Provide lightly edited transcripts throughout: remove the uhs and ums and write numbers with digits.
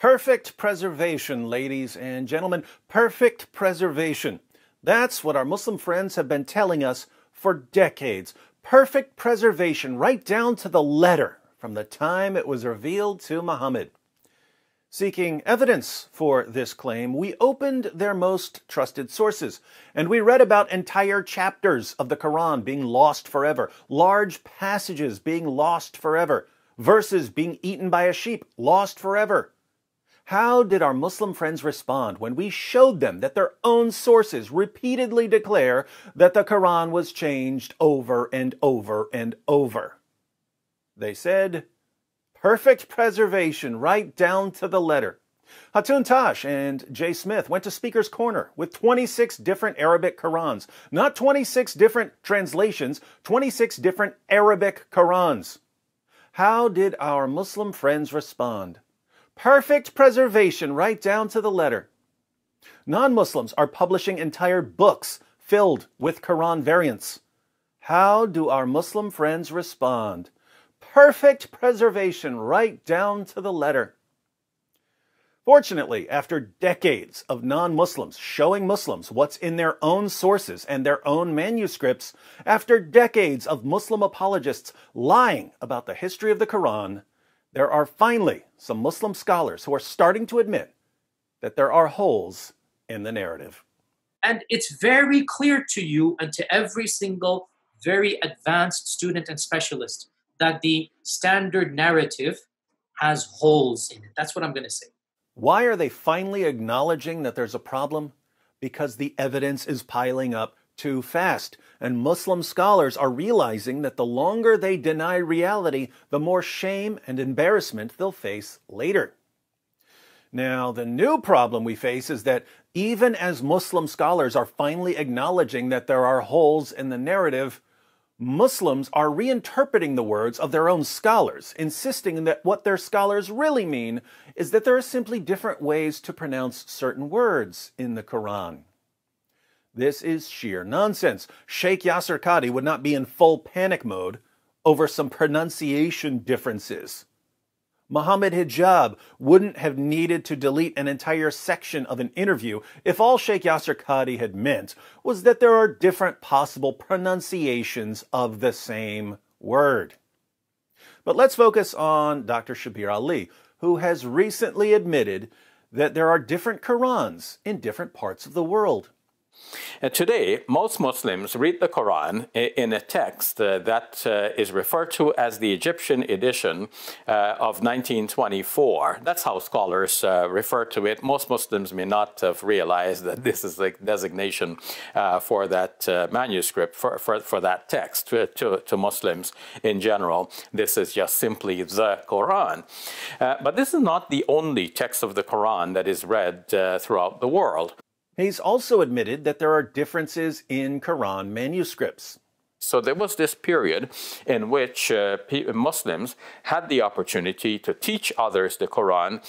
Perfect preservation, ladies and gentlemen. Perfect preservation. That's what our Muslim friends have been telling us for decades. Perfect preservation, right down to the letter, from the time it was revealed to Muhammad. Seeking evidence for this claim, we opened their most trusted sources, and we read about entire chapters of the Quran being lost forever, large passages being lost forever, verses being eaten by a sheep, lost forever. How did our Muslim friends respond when we showed them that their own sources repeatedly declare that the Quran was changed over and over and over? They said, perfect preservation, right down to the letter. Hatun Tash and Jay Smith went to Speaker's Corner with 26 different Arabic Qurans. Not 26 different translations, 26 different Arabic Qurans. How did our Muslim friends respond? Perfect preservation, right down to the letter. Non-Muslims are publishing entire books filled with Quran variants. How do our Muslim friends respond? Perfect preservation, right down to the letter. Fortunately, after decades of non-Muslims showing Muslims what's in their own sources and their own manuscripts, after decades of Muslim apologists lying about the history of the Quran, there are finally some Muslim scholars who are starting to admit that there are holes in the narrative. And it's very clear to you and to every single very advanced student and specialist that the standard narrative has holes in it. That's what I'm going to say. Why are they finally acknowledging that there's a problem? Because the evidence is piling up too fast, and Muslim scholars are realizing that the longer they deny reality, the more shame and embarrassment they'll face later. Now, the new problem we face is that even as Muslim scholars are finally acknowledging that there are holes in the narrative, Muslims are reinterpreting the words of their own scholars, insisting that what their scholars really mean is that there are simply different ways to pronounce certain words in the Quran. This is sheer nonsense. Sheikh Yasir Qadhi would not be in full panic mode over some pronunciation differences. Muhammad Hijab wouldn't have needed to delete an entire section of an interview if all Sheikh Yasir Qadhi had meant was that there are different possible pronunciations of the same word. But let's focus on Dr. Shabir Ally, who has recently admitted that there are different Qurans in different parts of the world. Today, most Muslims read the Quran in a text that is referred to as the Egyptian edition of 1924. That's how scholars refer to it. Most Muslims may not have realized that this is the designation for that manuscript, for that text. To Muslims in general, this is just simply the Quran. But this is not the only text of the Quran that is read throughout the world. He's also admitted that there are differences in Quran manuscripts. So there was this period in which Muslims had the opportunity to teach others the Quran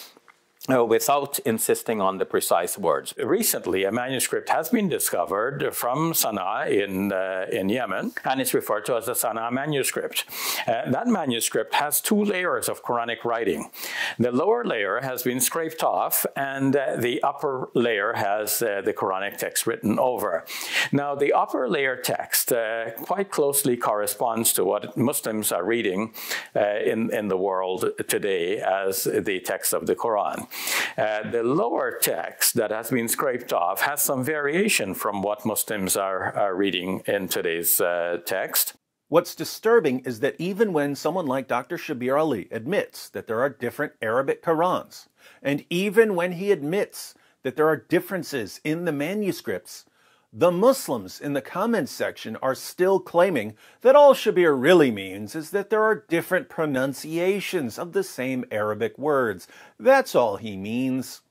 without insisting on the precise words. Recently, a manuscript has been discovered from Sana'a in Yemen, and it's referred to as the Sana'a manuscript. That manuscript has two layers of Quranic writing. The lower layer has been scraped off, and the upper layer has the Quranic text written over. Now, the upper layer text quite closely corresponds to what Muslims are reading in the world today as the text of the Quran. The lower text that has been scraped off has some variation from what Muslims are reading in today's text. What's disturbing is that even when someone like Dr. Shabir Ally admits that there are different Arabic Qurans, and even when he admits that there are differences in the manuscripts, the Muslims in the comments section are still claiming that all Shabir really means is that there are different pronunciations of the same Arabic words. That's all he means.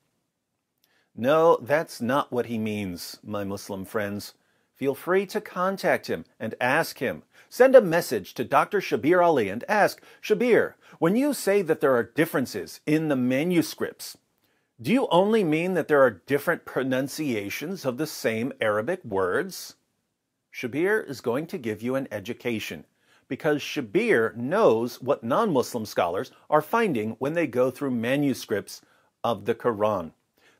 No, that's not what he means, my Muslim friends. Feel free to contact him and ask him. Send a message to Dr. Shabir Ally and ask, Shabir, when you say that there are differences in the manuscripts, do you only mean that there are different pronunciations of the same Arabic words? Shabir is going to give you an education, because Shabir knows what non-Muslim scholars are finding when they go through manuscripts of the Quran.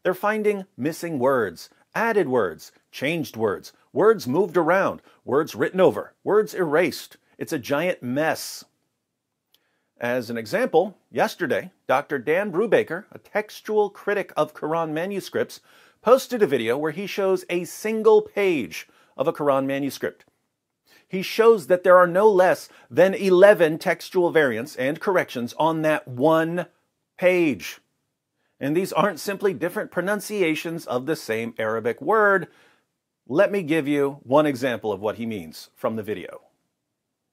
They're finding missing words, added words, changed words, words moved around, words written over, words erased. It's a giant mess. As an example, yesterday, Dr. Dan Brubaker, a textual critic of Quran manuscripts, posted a video where he shows a single page of a Quran manuscript. He shows that there are no less than 11 textual variants and corrections on that one page. And these aren't simply different pronunciations of the same Arabic word. Let me give you one example of what he means from the video.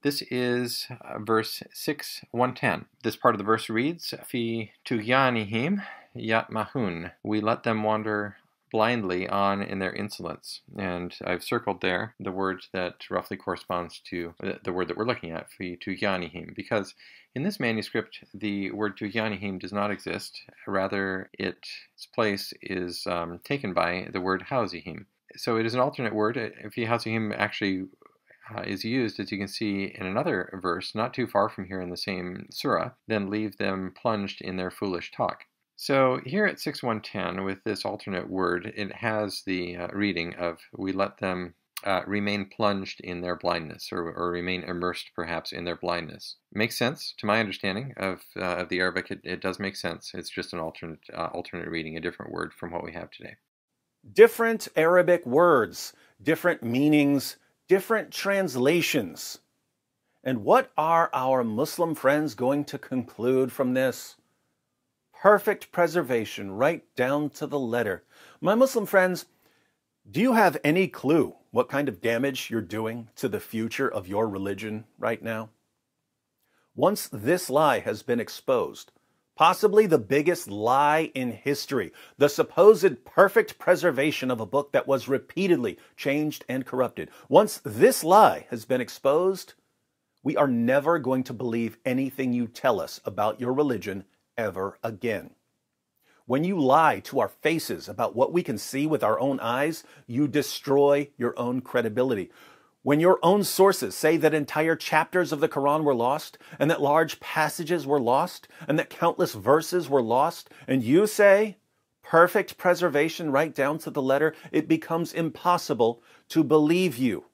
This is verse 6:110. This part of the verse reads, Fi tughyanihim yatmahun. We let them wander blindly on in their insolence. And I've circled there the word that roughly corresponds to the word that we're looking at, Fi tughyanihim, because in this manuscript, the word tughyanihim does not exist. Rather, its place is taken by the word hauzihim. So it is an alternate word. Fi hauzihim actually is used, as you can see, in another verse, not too far from here in the same surah, then leave them plunged in their foolish talk. So here at 6:110, with this alternate word, it has the reading of, we let them remain plunged in their blindness, or remain immersed, perhaps, in their blindness. Makes sense, to my understanding of the Arabic. It does make sense. It's just an alternate reading, a different word from what we have today. Different Arabic words, different meanings, different translations. And what are our Muslim friends going to conclude from this? Perfect preservation, right down to the letter. My Muslim friends, do you have any clue what kind of damage you're doing to the future of your religion right now? Once this lie has been exposed, possibly the biggest lie in history, the supposed perfect preservation of a book that was repeatedly changed and corrupted. Once this lie has been exposed, we are never going to believe anything you tell us about your religion ever again. When you lie to our faces about what we can see with our own eyes, you destroy your own credibility. When your own sources say that entire chapters of the Quran were lost, and that large passages were lost, and that countless verses were lost, and you say, perfect preservation right down to the letter, it becomes impossible to believe you.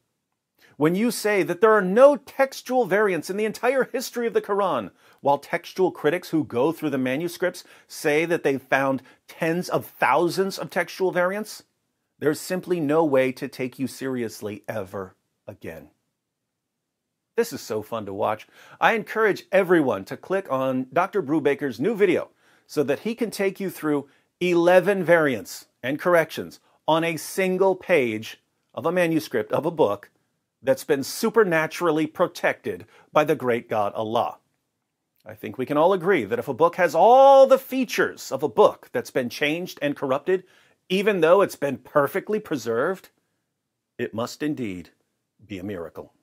When you say that there are no textual variants in the entire history of the Quran, while textual critics who go through the manuscripts say that they've found tens of thousands of textual variants, there's simply no way to take you seriously ever again. This is so fun to watch. I encourage everyone to click on Dr. Brubaker's new video so that he can take you through 11 variants and corrections on a single page of a manuscript of a book that's been supernaturally protected by the great God Allah. I think we can all agree that if a book has all the features of a book that's been changed and corrupted, even though it's been perfectly preserved, it must indeed be a miracle.